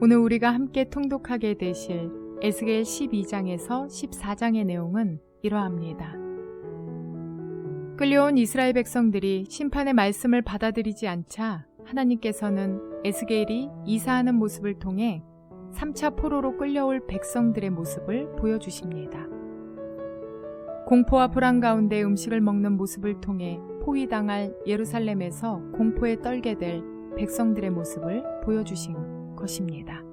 오늘 우리가 함께 통독하게 되실 에스겔 12장에서 14장의 내용은 이러합니다. 끌려온 이스라엘 백성들이 심판의 말씀을 받아들이지 않자 하나님께서는 에스겔이 이사하는 모습을 통해 3차 포로로 끌려올 백성들의 모습을 보여주십니다. 공포와 불안 가운데 음식을 먹는 모습을 통해 포위당할 예루살렘에서 공포에 떨게 될 백성들의 모습을 보여주신 것입니다.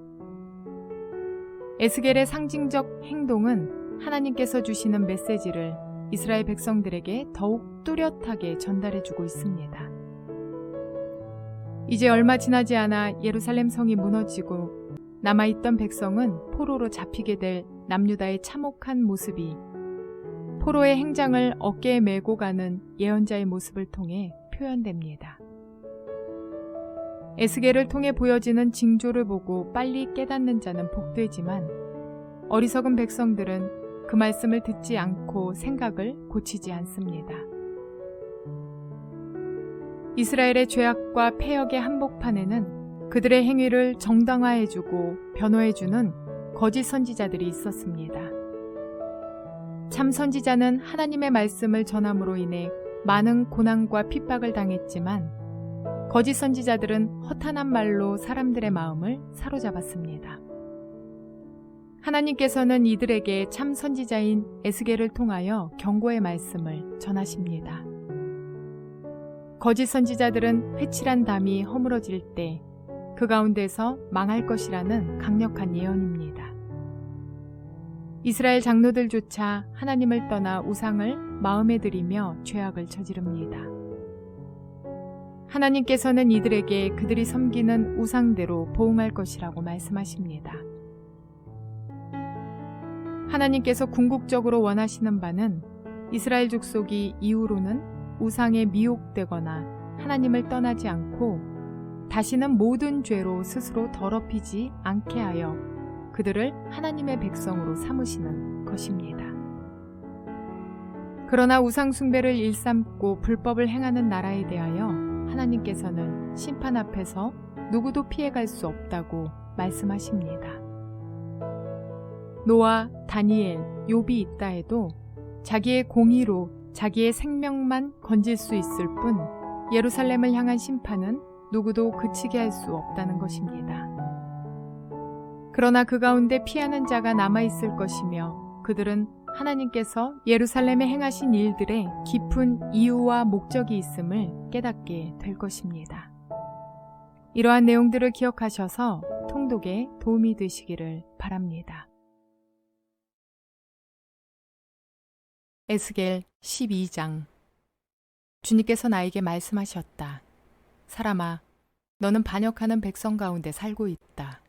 에스겔의 상징적 행동은 하나님께서 주시는 메시지를 이스라엘 백성들에게 더욱 뚜렷하게 전달해주고 있습니다. 이제 얼마 지나지 않아 예루살렘 성이 무너지고 남아있던 백성은 포로로 잡히게 될 남유다의 참혹한 모습이 포로의 행장을 어깨에 메고 가는 예언자의 모습을 통해 표현됩니다. 에스겔을 통해 보여지는 징조를 보고 빨리 깨닫는 자는 복되지만 어리석은 백성들은 그 말씀을 듣지 않고 생각을 고치지 않습니다. 이스라엘의 죄악과 패역의 한복판에는 그들의 행위를 정당화해주고 변호해주는 거짓 선지자들이 있었습니다. 참 선지자는 하나님의 말씀을 전함으로 인해 많은 고난과 핍박을 당했지만 거짓 선지자들은 허탄한 말로 사람들의 마음을 사로잡았습니다. 하나님께서는 이들에게 참 선지자인 에스겔을 통하여 경고의 말씀을 전하십니다. 거짓 선지자들은 회칠한 담이 허물어질 때 그 가운데서 망할 것이라는 강력한 예언입니다. 이스라엘 장로들조차 하나님을 떠나 우상을 마음에 들이며 죄악을 저지릅니다. 하나님께서는 이들에게 그들이 섬기는 우상대로 보응할 것이라고 말씀하십니다. 하나님께서 궁극적으로 원하시는 바는 이스라엘 족속이 이후로는 우상에 미혹되거나 하나님을 떠나지 않고 다시는 모든 죄로 스스로 더럽히지 않게 하여 그들을 하나님의 백성으로 삼으시는 것입니다. 그러나 우상 숭배를 일삼고 불법을 행하는 나라에 대하여 하나님께서는 심판 앞에서 누구도 피해갈 수 없다고 말씀하십니다. 노아, 다니엘, 욥이 있다 해도 자기의 공의로 자기의 생명만 건질 수 있을 뿐 예루살렘을 향한 심판은 누구도 그치게 할 수 없다는 것입니다. 그러나 그 가운데 피하는 자가 남아있을 것이며 그들은 하나님께서 예루살렘에 행하신 일들의 깊은 이유와 목적이 있음을 깨닫게 될 것입니다. 이러한 내용들을 기억하셔서 통독에 도움이 되시기를 바랍니다. 에스겔 12장. 주님께서 나에게 말씀하셨다. 사람아, 너는 반역하는 백성 가운데 살고 있다.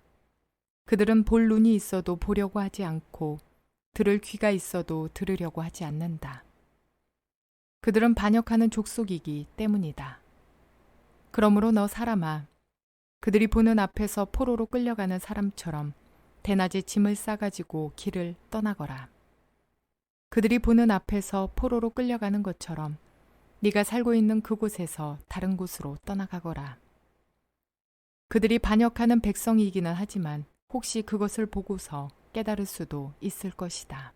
그들은 볼 눈이 있어도 보려고 하지 않고 들을 귀가 있어도 들으려고 하지 않는다. 그들은 반역하는 족속이기 때문이다. 그러므로 너 사람아, 그들이 보는 앞에서 포로로 끌려가는 사람처럼 대낮에 짐을 싸가지고 길을 떠나거라. 그들이 보는 앞에서 포로로 끌려가는 것처럼 네가 살고 있는 그곳에서 다른 곳으로 떠나가거라. 그들이 반역하는 백성이기는 하지만 혹시 그것을 보고서 깨달을 수도 있을 것이다.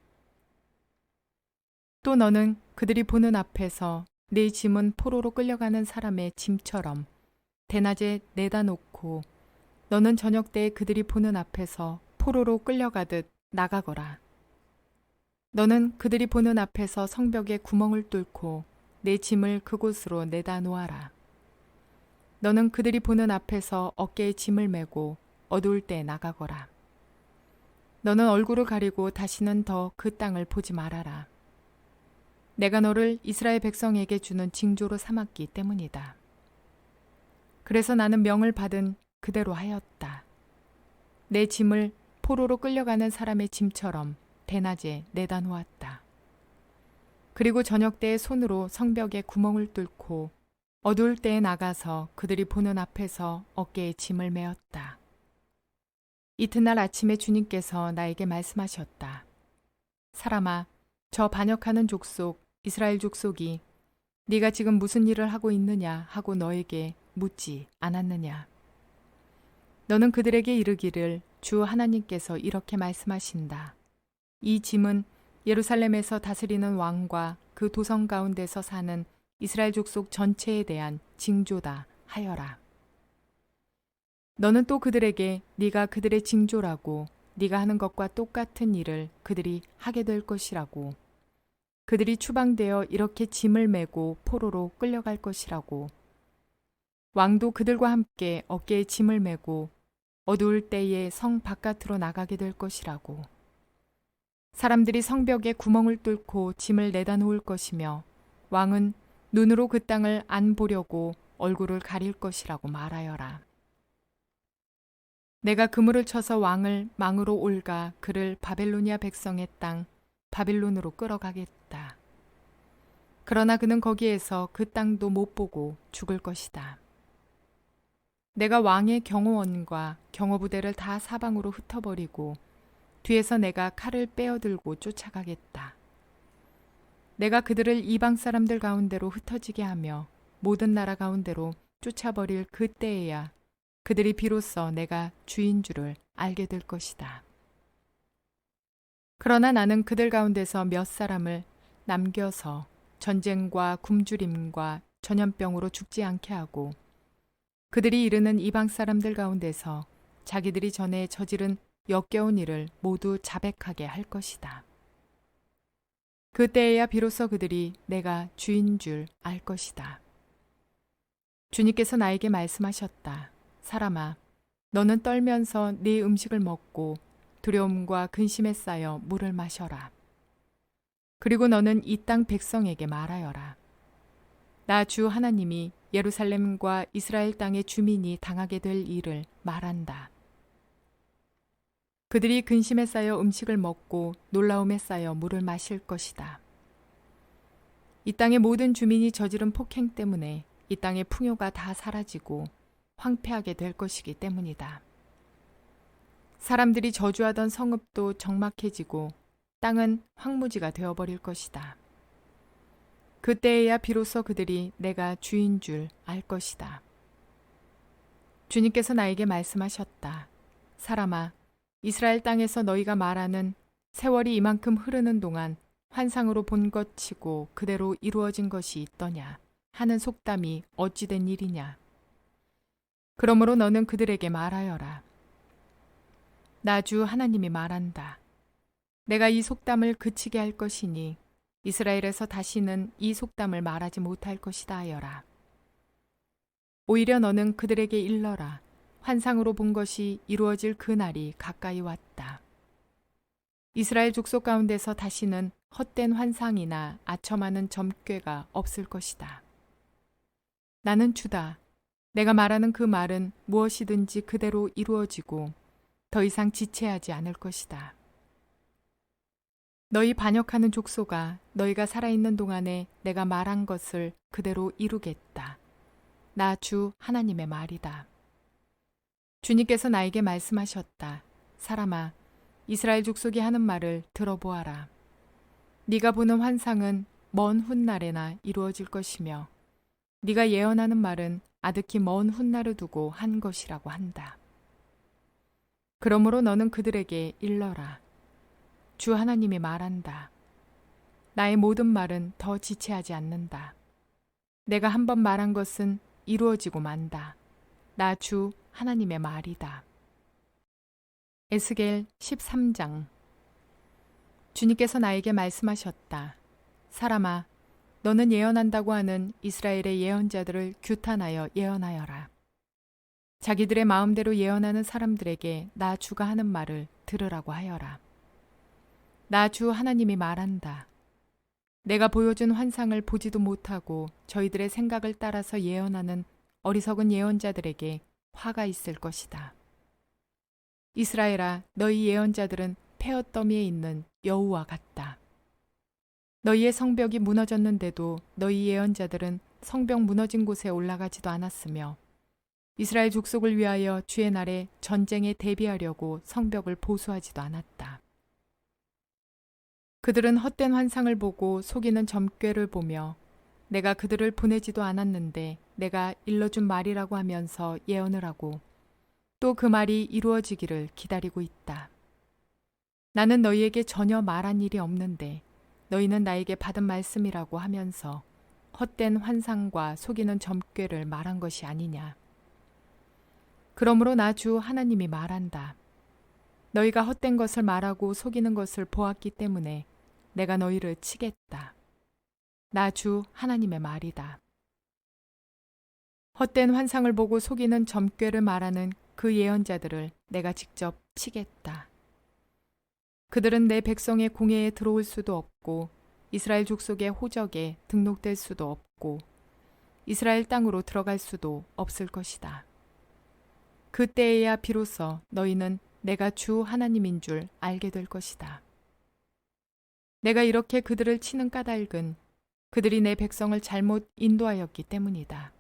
또 너는 그들이 보는 앞에서 네 짐은 포로로 끌려가는 사람의 짐처럼 대낮에 내다 놓고 너는 저녁 때에 그들이 보는 앞에서 포로로 끌려가듯 나가거라. 너는 그들이 보는 앞에서 성벽에 구멍을 뚫고 내 짐을 그곳으로 내다 놓아라. 너는 그들이 보는 앞에서 어깨에 짐을 메고 어두울 때 나가거라. 너는 얼굴을 가리고 다시는 더 그 땅을 보지 말아라. 내가 너를 이스라엘 백성에게 주는 징조로 삼았기 때문이다. 그래서 나는 명을 받은 그대로 하였다. 내 짐을 포로로 끌려가는 사람의 짐처럼 대낮에 내다 놓았다. 그리고 저녁 때에 손으로 성벽에 구멍을 뚫고 어두울 때에 나가서 그들이 보는 앞에서 어깨에 짐을 메었다. 이튿날 아침에 주님께서 나에게 말씀하셨다. 사람아, 저 반역하는 족속 이스라엘 족속이 네가 지금 무슨 일을 하고 있느냐 하고 너에게 묻지 않았느냐. 너는 그들에게 이르기를 주 하나님께서 이렇게 말씀하신다. 이 짐은 예루살렘에서 다스리는 왕과 그 도성 가운데서 사는 이스라엘 족속 전체에 대한 징조다 하여라. 너는 또 그들에게 네가 그들의 징조라고 네가 하는 것과 똑같은 일을 그들이 하게 될 것이라고 그들이 추방되어 이렇게 짐을 메고 포로로 끌려갈 것이라고 왕도 그들과 함께 어깨에 짐을 메고 어두울 때에 성 바깥으로 나가게 될 것이라고 사람들이 성벽에 구멍을 뚫고 짐을 내다 놓을 것이며 왕은 눈으로 그 땅을 안 보려고 얼굴을 가릴 것이라고 말하여라. 내가 그물을 쳐서 왕을 망으로 올가 그를 바벨로니아 백성의 땅 바빌론으로 끌어가겠다. 그러나 그는 거기에서 그 땅도 못 보고 죽을 것이다. 내가 왕의 경호원과 경호부대를 다 사방으로 흩어버리고 뒤에서 내가 칼을 빼어들고 쫓아가겠다. 내가 그들을 이방 사람들 가운데로 흩어지게 하며 모든 나라 가운데로 쫓아버릴 그때에야 그들이 비로소 내가 주인 줄을 알게 될 것이다. 그러나 나는 그들 가운데서 몇 사람을 남겨서 전쟁과 굶주림과 전염병으로 죽지 않게 하고 그들이 이르는 이방 사람들 가운데서 자기들이 전에 저지른 역겨운 일을 모두 자백하게 할 것이다. 그때에야 비로소 그들이 내가 주인 줄 알 것이다. 주님께서 나에게 말씀하셨다. 사람아, 너는 떨면서 네 음식을 먹고 두려움과 근심에 쌓여 물을 마셔라. 그리고 너는 이 땅 백성에게 말하여라. 나 주 하나님이 예루살렘과 이스라엘 땅의 주민이 당하게 될 일을 말한다. 그들이 근심에 쌓여 음식을 먹고 놀라움에 쌓여 물을 마실 것이다. 이 땅의 모든 주민이 저지른 폭행 때문에 이 땅의 풍요가 다 사라지고 황폐하게 될 것이기 때문이다. 사람들이 저주하던 성읍도 적막해지고 땅은 황무지가 되어버릴 것이다. 그때에야 비로소 그들이 내가 주인 줄 알 것이다. 주님께서 나에게 말씀하셨다. 사람아, 이스라엘 땅에서 너희가 말하는 세월이 이만큼 흐르는 동안 환상으로 본 것치고 그대로 이루어진 것이 있더냐 하는 속담이 어찌된 일이냐. 그러므로 너는 그들에게 말하여라. 나 주 하나님이 말한다. 내가 이 속담을 그치게 할 것이니 이스라엘에서 다시는 이 속담을 말하지 못할 것이다 하여라. 오히려 너는 그들에게 일러라. 환상으로 본 것이 이루어질 그 날이 가까이 왔다. 이스라엘 족속 가운데서 다시는 헛된 환상이나 아첨하는 점괘가 없을 것이다. 나는 주다. 내가 말하는 그 말은 무엇이든지 그대로 이루어지고 더 이상 지체하지 않을 것이다. 너희 반역하는 족속아, 너희가 살아있는 동안에 내가 말한 것을 그대로 이루겠다. 나 주 하나님의 말이다. 주님께서 나에게 말씀하셨다. 사람아, 이스라엘 족속이 하는 말을 들어보아라. 네가 보는 환상은 먼 훗날에나 이루어질 것이며 네가 예언하는 말은 아득히 먼 훗날을 두고 한 것이라고 한다. 그러므로 너는 그들에게 일러라. 주 하나님이 말한다. 나의 모든 말은 더 지체하지 않는다. 내가 한 번 말한 것은 이루어지고 만다. 나 주 하나님의 말이다. 에스겔 13장. 주님께서 나에게 말씀하셨다. 사람아, 너는 예언한다고 하는 이스라엘의 예언자들을 규탄하여 예언하여라. 자기들의 마음대로 예언하는 사람들에게 나 주가 하는 말을 들으라고 하여라. 나 주 하나님이 말한다. 내가 보여준 환상을 보지도 못하고 저희들의 생각을 따라서 예언하는 어리석은 예언자들에게 화가 있을 것이다. 이스라엘아, 너희 예언자들은 폐허더미에 있는 여우와 같다. 너희의 성벽이 무너졌는데도 너희 예언자들은 성벽 무너진 곳에 올라가지도 않았으며 이스라엘 족속을 위하여 주의 날에 전쟁에 대비하려고 성벽을 보수하지도 않았다. 그들은 헛된 환상을 보고 속이는 점괘를 보며 내가 그들을 보내지도 않았는데 내가 일러준 말이라고 하면서 예언을 하고 또 그 말이 이루어지기를 기다리고 있다. 나는 너희에게 전혀 말한 일이 없는데 너희는 나에게 받은 말씀이라고 하면서 헛된 환상과 속이는 점괘를 말한 것이 아니냐. 그러므로 나 주 하나님이 말한다. 너희가 헛된 것을 말하고 속이는 것을 보았기 때문에 내가 너희를 치겠다. 나 주 하나님의 말이다. 헛된 환상을 보고 속이는 점괘를 말하는 그 예언자들을 내가 직접 치겠다. 그들은 내 백성의 공회에 들어올 수도 없고 이스라엘 족속의 호적에 등록될 수도 없고 이스라엘 땅으로 들어갈 수도 없을 것이다. 그때에야 비로소 너희는 내가 주 하나님인 줄 알게 될 것이다. 내가 이렇게 그들을 치는 까닭은 그들이 내 백성을 잘못 인도하였기 때문이다.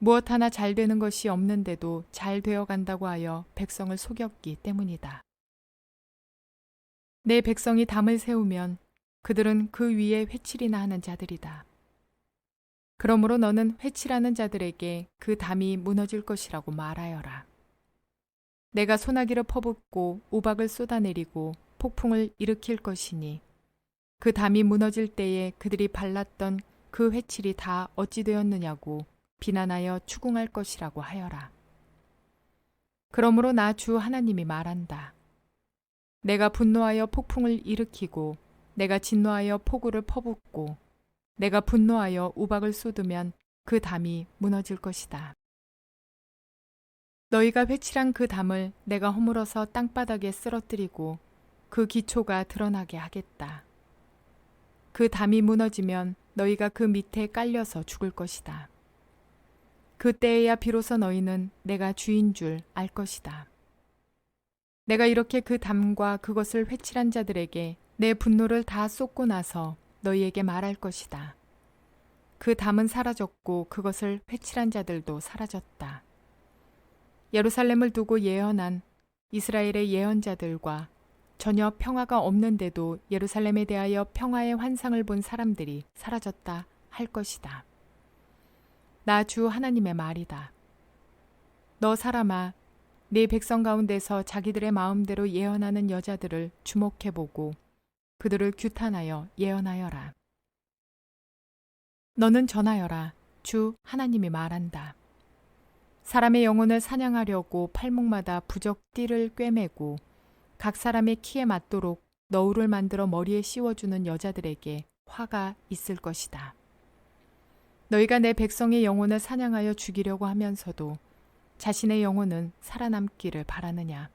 무엇 하나 잘 되는 것이 없는데도 잘 되어 간다고 하여 백성을 속였기 때문이다. 내 백성이 담을 세우면 그들은 그 위에 회칠이나 하는 자들이다. 그러므로 너는 회칠하는 자들에게 그 담이 무너질 것이라고 말하여라. 내가 소나기를 퍼붓고 우박을 쏟아내리고 폭풍을 일으킬 것이니 그 담이 무너질 때에 그들이 발랐던 그 회칠이 다 어찌 되었느냐고 비난하여 추궁할 것이라고 하여라. 그러므로 나 주 하나님이 말한다. 내가 분노하여 폭풍을 일으키고 내가 진노하여 폭우를 퍼붓고 내가 분노하여 우박을 쏟으면 그 담이 무너질 것이다. 너희가 회칠한 그 담을 내가 허물어서 땅바닥에 쓰러뜨리고 그 기초가 드러나게 하겠다. 그 담이 무너지면 너희가 그 밑에 깔려서 죽을 것이다. 그때에야 비로소 너희는 내가 주인 줄 알 것이다. 내가 이렇게 그 담과 그것을 회칠한 자들에게 내 분노를 다 쏟고 나서 너희에게 말할 것이다. 그 담은 사라졌고 그것을 회칠한 자들도 사라졌다. 예루살렘을 두고 예언한 이스라엘의 예언자들과 전혀 평화가 없는데도 예루살렘에 대하여 평화의 환상을 본 사람들이 사라졌다 할 것이다. 나 주 하나님의 말이다. 너 사람아, 네 백성 가운데서 자기들의 마음대로 예언하는 여자들을 주목해보고 그들을 규탄하여 예언하여라. 너는 전하여라. 주 하나님이 말한다. 사람의 영혼을 사냥하려고 팔목마다 부적띠를 꿰매고 각 사람의 키에 맞도록 너울을 만들어 머리에 씌워주는 여자들에게 화가 있을 것이다. 너희가 내 백성의 영혼을 사냥하여 죽이려고 하면서도 자신의 영혼은 살아남기를 바라느냐.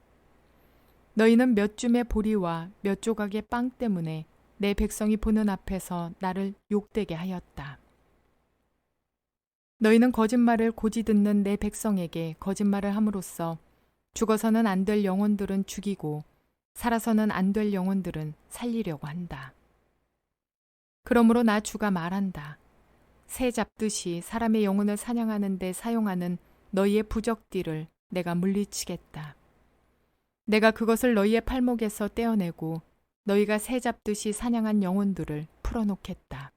너희는 몇 줌의 보리와 몇 조각의 빵 때문에 내 백성이 보는 앞에서 나를 욕되게 하였다. 너희는 거짓말을 고지 듣는 내 백성에게 거짓말을 함으로써 죽어서는 안 될 영혼들은 죽이고 살아서는 안 될 영혼들은 살리려고 한다. 그러므로 나 주가 말한다. 새 잡듯이 사람의 영혼을 사냥하는 데 사용하는 너희의 부적띠를 내가 물리치겠다. 내가 그것을 너희의 팔목에서 떼어내고 너희가 새 잡듯이 사냥한 영혼들을 풀어놓겠다.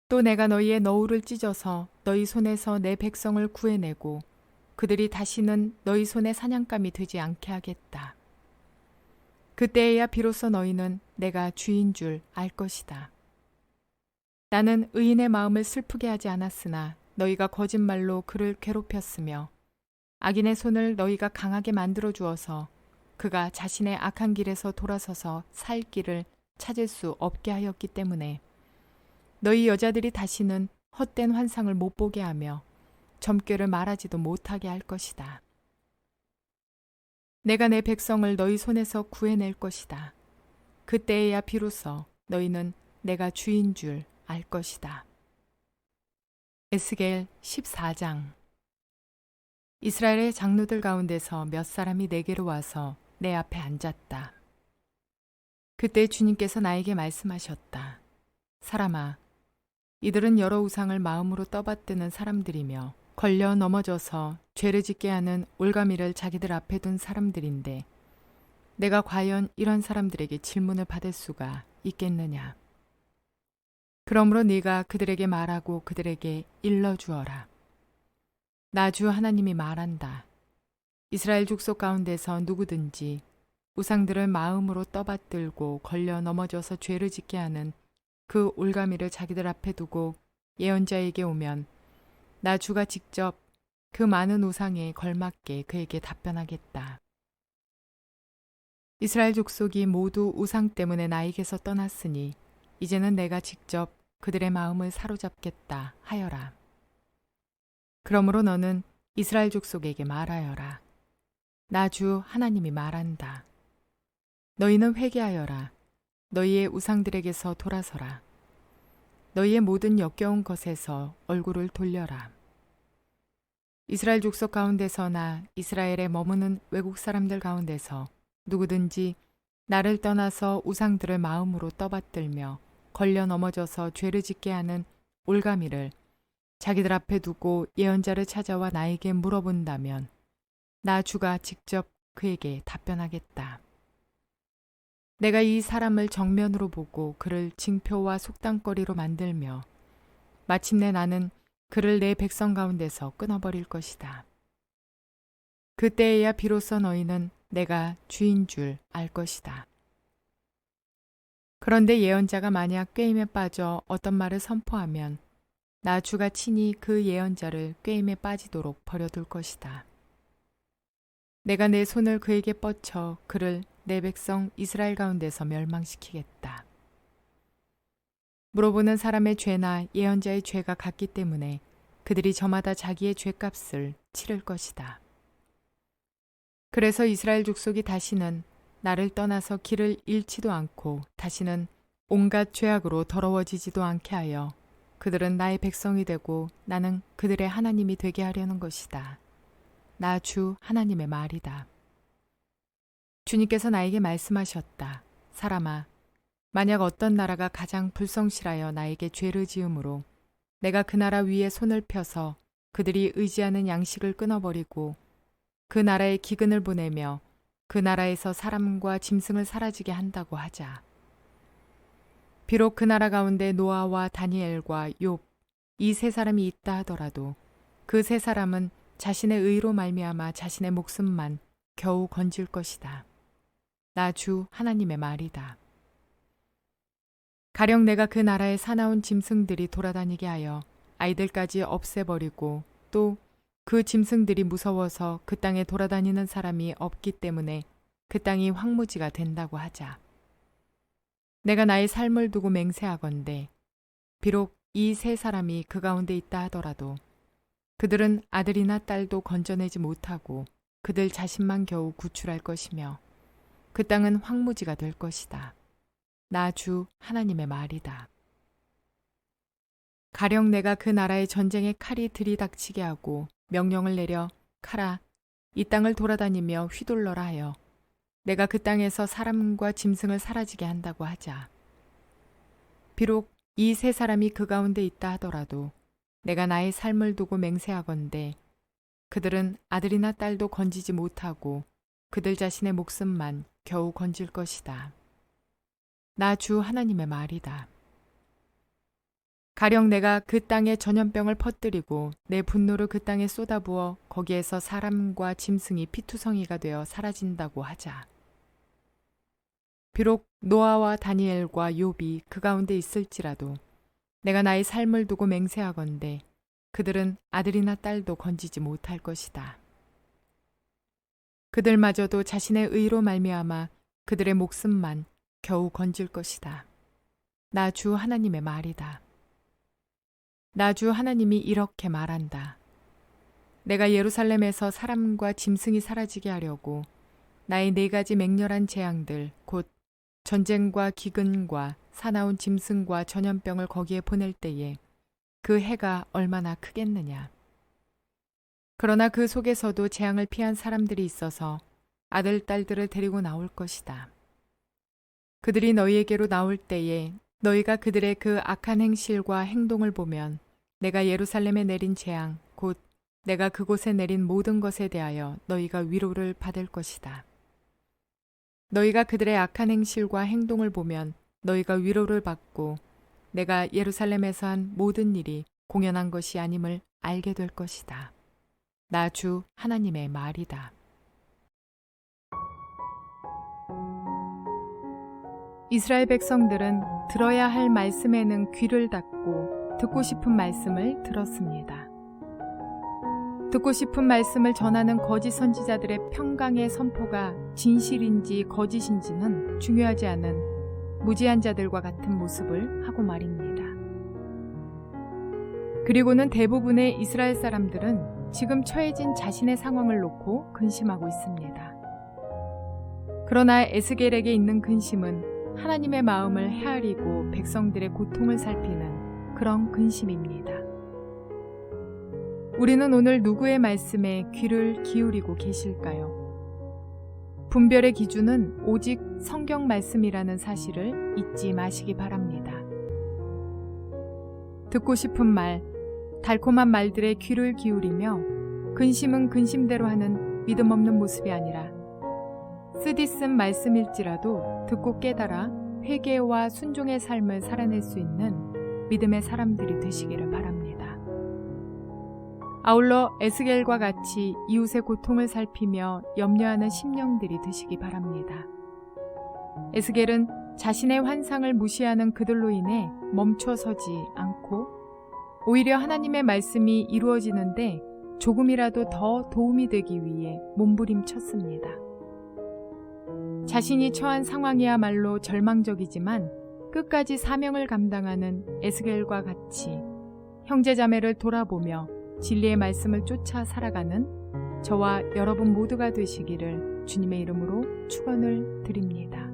또 내가 너희의 너울을 찢어서 너희 손에서 내 백성을 구해내고 그들이 다시는 너희 손에 사냥감이 되지 않게 하겠다. 그때에야 비로소 너희는 내가 주인 줄 알 것이다. 나는 의인의 마음을 슬프게 하지 않았으나 너희가 거짓말로 그를 괴롭혔으며 악인의 손을 너희가 강하게 만들어 주어서 그가 자신의 악한 길에서 돌아서서 살 길을 찾을 수 없게 하였기 때문에 너희 여자들이 다시는 헛된 환상을 못 보게 하며 점괘를 말하지도 못하게 할 것이다. 내가 내 백성을 너희 손에서 구해낼 것이다. 그때에야 비로소 너희는 내가 주인 줄 알 것이다. 에스겔 14장. 이스라엘의 장로들 가운데서 몇 사람이 내게로 와서 내 앞에 앉았다. 그때 주님께서 나에게 말씀하셨다. 사람아, 이들은 여러 우상을 마음으로 떠받드는 사람들이며 걸려 넘어져서 죄를 짓게 하는 올가미를 자기들 앞에 둔 사람들인데 내가 과연 이런 사람들에게 질문을 받을 수가 있겠느냐. 그러므로 네가 그들에게 말하고 그들에게 일러주어라. 나 주 하나님이 말한다. 이스라엘 족속 가운데서 누구든지 우상들을 마음으로 떠받들고 걸려 넘어져서 죄를 짓게 하는 그 올가미를 자기들 앞에 두고 예언자에게 오면 나 주가 직접 그 많은 우상에 걸맞게 그에게 답변하겠다. 이스라엘 족속이 모두 우상 때문에 나에게서 떠났으니 이제는 내가 직접 그들의 마음을 사로잡겠다 하여라. 그러므로 너는 이스라엘 족속에게 말하여라. 나 주 하나님이 말한다. 너희는 회개하여라. 너희의 우상들에게서 돌아서라. 너희의 모든 역겨운 것에서 얼굴을 돌려라. 이스라엘 족속 가운데서나 이스라엘에 머무는 외국 사람들 가운데서 누구든지 나를 떠나서 우상들을 마음으로 떠받들며 걸려 넘어져서 죄를 짓게 하는 올가미를 자기들 앞에 두고 예언자를 찾아와 나에게 물어본다면 나 주가 직접 그에게 답변하겠다. 내가 이 사람을 정면으로 보고 그를 징표와 속담거리로 만들며 마침내 나는 그를 내 백성 가운데서 끊어버릴 것이다. 그때에야 비로소 너희는 내가 주인 줄 알 것이다. 그런데 예언자가 만약 꾀임에 빠져 어떤 말을 선포하면 나 주가 친히 그 예언자를 꾀임에 빠지도록 버려둘 것이다. 내가 내 손을 그에게 뻗쳐 그를 내 백성 이스라엘 가운데서 멸망시키겠다. 물어보는 사람의 죄나 예언자의 죄가 같기 때문에 그들이 저마다 자기의 죄값을 치를 것이다. 그래서 이스라엘 족속이 다시는 나를 떠나서 길을 잃지도 않고 다시는 온갖 죄악으로 더러워지지도 않게 하여 그들은 나의 백성이 되고 나는 그들의 하나님이 되게 하려는 것이다. 나 주 하나님의 말이다. 주님께서 나에게 말씀하셨다. 사람아, 만약 어떤 나라가 가장 불성실하여 나에게 죄를 지음으로 내가 그 나라 위에 손을 펴서 그들이 의지하는 양식을 끊어버리고 그 나라에 기근을 보내며 그 나라에서 사람과 짐승을 사라지게 한다고 하자. 비록 그 나라 가운데 노아와 다니엘과 욥 이 세 사람이 있다 하더라도 그 세 사람은 자신의 의로 말미암아 자신의 목숨만 겨우 건질 것이다. 나 주 하나님의 말이다. 가령 내가 그 나라에 사나운 짐승들이 돌아다니게 하여 아이들까지 없애버리고 또 그 짐승들이 무서워서 그 땅에 돌아다니는 사람이 없기 때문에 그 땅이 황무지가 된다고 하자. 내가 나의 삶을 두고 맹세하건대 비록 이 세 사람이 그 가운데 있다 하더라도 그들은 아들이나 딸도 건져내지 못하고 그들 자신만 겨우 구출할 것이며 그 땅은 황무지가 될 것이다. 나 주 하나님의 말이다. 가령 내가 그 나라의 전쟁에 칼이 들이닥치게 하고 명령을 내려 칼아 이 땅을 돌아다니며 휘둘러라 하여 내가 그 땅에서 사람과 짐승을 사라지게 한다고 하자. 비록 이 세 사람이 그 가운데 있다 하더라도 내가 나의 삶을 두고 맹세하건대 그들은 아들이나 딸도 건지지 못하고 그들 자신의 목숨만 겨우 건질 것이다. 나 주 하나님의 말이다. 가령 내가 그 땅에 전염병을 퍼뜨리고 내 분노를 그 땅에 쏟아부어 거기에서 사람과 짐승이 피투성이가 되어 사라진다고 하자. 비록 노아와 다니엘과 욥이 그 가운데 있을지라도 내가 나의 삶을 두고 맹세하건대 그들은 아들이나 딸도 건지지 못할 것이다. 그들마저도 자신의 의로 말미암아 그들의 목숨만 겨우 건질 것이다. 나 주 하나님의 말이다. 나 주 하나님이 이렇게 말한다. 내가 예루살렘에서 사람과 짐승이 사라지게 하려고 나의 4가지 맹렬한 재앙들 곧 전쟁과 기근과 사나운 짐승과 전염병을 거기에 보낼 때에 그 해가 얼마나 크겠느냐. 그러나 그 속에서도 재앙을 피한 사람들이 있어서 아들, 딸들을 데리고 나올 것이다. 그들이 너희에게로 나올 때에 너희가 그들의 그 악한 행실과 행동을 보면 내가 예루살렘에 내린 재앙 곧 내가 그곳에 내린 모든 것에 대하여 너희가 위로를 받을 것이다. 너희가 그들의 악한 행실과 행동을 보면 너희가 위로를 받고 내가 예루살렘에서 한 모든 일이 공연한 것이 아님을 알게 될 것이다. 나 주 하나님의 말이다. 이스라엘 백성들은 들어야 할 말씀에는 귀를 닫고 듣고 싶은 말씀을 들었습니다. 듣고 싶은 말씀을 전하는 거짓 선지자들의 평강의 선포가 진실인지 거짓인지는 중요하지 않은 무지한 자들과 같은 모습을 하고 말입니다. 그리고는 대부분의 이스라엘 사람들은 지금 처해진 자신의 상황을 놓고 근심하고 있습니다. 그러나 에스겔에게 있는 근심은 하나님의 마음을 헤아리고 백성들의 고통을 살피는 그런 근심입니다. 우리는 오늘 누구의 말씀에 귀를 기울이고 계실까요? 분별의 기준은 오직 성경 말씀이라는 사실을 잊지 마시기 바랍니다. 듣고 싶은 말, 달콤한 말들에 귀를 기울이며 근심은 근심대로 하는 믿음 없는 모습이 아니라 쓰디쓴 말씀일지라도 듣고 깨달아 회개와 순종의 삶을 살아낼 수 있는 믿음의 사람들이 되시기를 바랍니다. 아울러 에스겔과 같이 이웃의 고통을 살피며 염려하는 심령들이 되시기 바랍니다. 에스겔은 자신의 환상을 무시하는 그들로 인해 멈춰서지 않고 오히려 하나님의 말씀이 이루어지는데 조금이라도 더 도움이 되기 위해 몸부림쳤습니다. 자신이 처한 상황이야말로 절망적이지만 끝까지 사명을 감당하는 에스겔과 같이 형제자매를 돌아보며 진리의 말씀을 쫓아 살아가는 저와 여러분 모두가 되시기를 주님의 이름으로 축원을 드립니다.